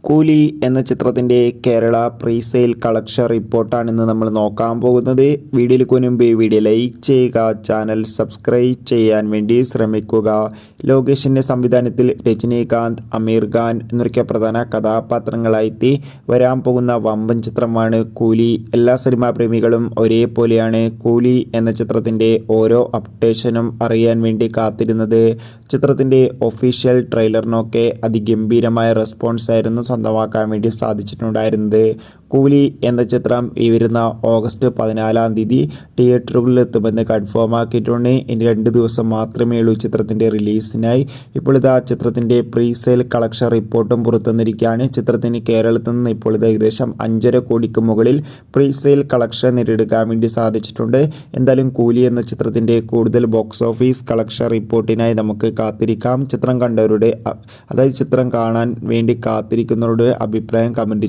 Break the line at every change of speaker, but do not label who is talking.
കൂലി എന്ന ചിത്രത്തിൻ്റെ കേരള പ്രീസെയിൽ കളക്ഷൻ റിപ്പോർട്ടാണ് ഇന്ന് നമ്മൾ നോക്കാൻ പോകുന്നത്. വീഡിയോയിലേക്ക് മുൻപ് വീഡിയോ ലൈക്ക് ചെയ്യുക, ചാനൽ സബ്സ്ക്രൈബ് ചെയ്യാൻ വേണ്ടി ശ്രമിക്കുക. ലോകേഷിൻ്റെ സംവിധാനത്തിൽ രജനീകാന്ത്, അമീർ ഖാൻ എന്നൊക്കെ പ്രധാന കഥാപാത്രങ്ങളായി വരാൻ പോകുന്ന വമ്പൻ ചിത്രമാണ് കൂലി. എല്ലാ സിനിമാ പ്രേമികളും ഒരേപോലെയാണ് കൂലി എന്ന ചിത്രത്തിൻ്റെ ഓരോ അപ്ഡേഷനും അറിയാൻ വേണ്ടി കാത്തിരുന്നത്. ചിത്രത്തിൻ്റെ ഒഫീഷ്യൽ ട്രെയിലറിനൊക്കെ അതിഗംഭീരമായ റെസ്പോൺസ് ആയിരുന്നു സ്വന്തമാക്കാൻ വേണ്ടി സാധിച്ചിട്ടുണ്ടായിരുന്നത്. കൂലി എന്ന ചിത്രം ഈ വരുന്ന ഓഗസ്റ്റ് 14 തിയേറ്ററുകളിൽ എത്തുമെന്ന് കൺഫേം ആക്കിയിട്ടുണ്ട്. ഇനി 2 ദിവസം മാത്രമേ ഉള്ളൂ ചിത്രത്തിൻ്റെ റിലീസിനായി. ഇപ്പോൾ ഇതാ ചിത്രത്തിൻ്റെ പ്രീസെയിൽ കളക്ഷൻ റിപ്പോർട്ടും പുറത്തുവന്നിരിക്കുകയാണ്. ചിത്രത്തിന് കേരളത്തിൽ നിന്ന് ഇപ്പോൾ ഇത് ഏകദേശം 5.5 കോടിക്ക് മുകളിൽ പ്രീസെയിൽ കളക്ഷൻ നേടിയെടുക്കാൻ വേണ്ടി സാധിച്ചിട്ടുണ്ട്. എന്തായാലും കൂലി എന്ന ചിത്രത്തിൻ്റെ കൂടുതൽ ബോക്സ് ഓഫീസ് കളക്ഷൻ റിപ്പോർട്ടിനായി നമുക്ക് കാത്തിരിക്കാം. ചിത്രം കണ്ടവരുടെ, അതായത് ചിത്രം കാണാൻ വേണ്ടി കാത്തിരിക്കുന്നവരുടെ അഭിപ്രായം കമൻറ്റ്